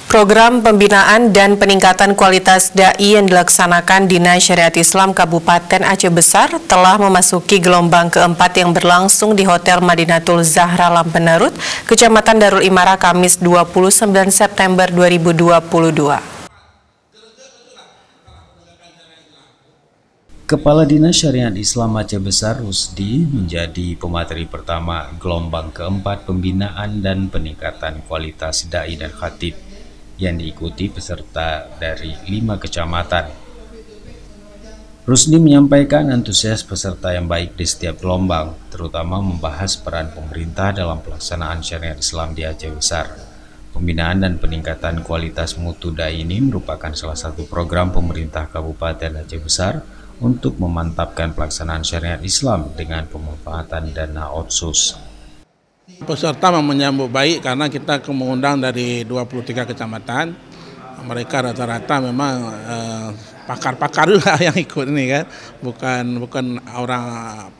Program pembinaan dan peningkatan kualitas DAI yang dilaksanakan Dinas Syariat Islam Kabupaten Aceh Besar telah memasuki gelombang keempat yang berlangsung di Hotel Madinatul Zahra Lampenarut, Kecamatan Darul Imara, Kamis 29 September 2022. Kepala Dinas Syariat Islam Aceh Besar Rusdi menjadi pemateri pertama gelombang keempat pembinaan dan peningkatan kualitas dai dan khatib yang diikuti peserta dari 5 kecamatan. Rusdi menyampaikan antusias peserta yang baik di setiap gelombang, terutama membahas peran pemerintah dalam pelaksanaan syariat Islam di Aceh Besar. Pembinaan dan peningkatan kualitas mutu dai ini merupakan salah satu program pemerintah Kabupaten Aceh Besar untuk memantapkan pelaksanaan syariat Islam dengan pemanfaatan dana otsus. Peserta menyambut baik karena kita mengundang dari 23 kecamatan. Mereka rata-rata memang pakar-pakar juga yang ikut ini kan, bukan orang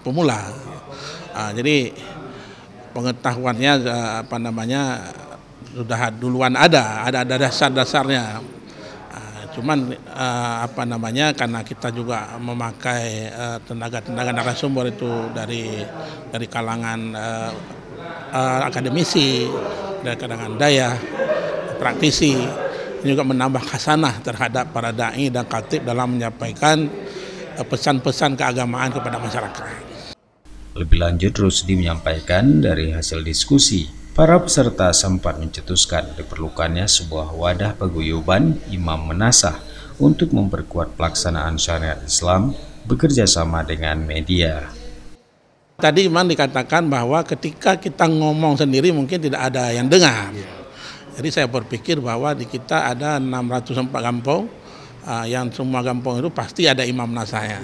pemula. Jadi pengetahuannya sudah duluan ada dasar-dasarnya. Cuman karena kita juga memakai tenaga narasumber itu dari kalangan akademisi, dari kalangan daya, praktisi, juga menambah khasanah terhadap para dai dan khatib dalam menyampaikan pesan-pesan keagamaan kepada masyarakat. Lebih lanjut, Rusdi menyampaikan dari hasil diskusi, para peserta sempat mencetuskan diperlukannya sebuah wadah paguyuban imam menasah untuk memperkuat pelaksanaan syariat Islam bekerja sama dengan media. Tadi memang dikatakan bahwa ketika kita ngomong sendiri mungkin tidak ada yang dengar. Jadi saya berpikir bahwa di kita ada 604 kampung, yang semua kampung itu pasti ada imam nasahnya.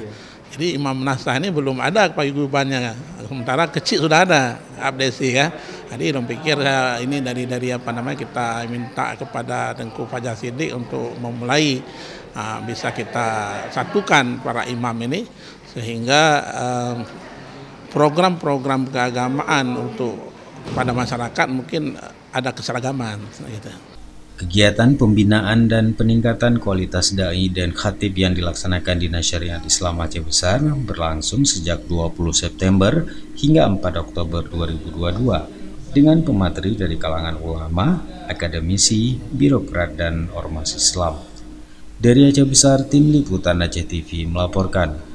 Jadi imam nasah ini belum ada paguyubannya, sementara kecil sudah ada abdesi ya. Jadi saya pikir ini dari kita minta kepada Tengku Fajar Siddiq untuk memulai bisa kita satukan para imam ini sehingga program-program keagamaan untuk kepada masyarakat mungkin ada keseragaman gitu. Kegiatan pembinaan dan peningkatan kualitas dai dan khatib yang dilaksanakan Dinas Syariat Islam Aceh Besar berlangsung sejak 20 September hingga 4 Oktober 2022 dengan pemateri dari kalangan ulama, akademisi, birokrat, dan ormas Islam. Dari Aceh Besar, Tim Liputan Aceh TV melaporkan.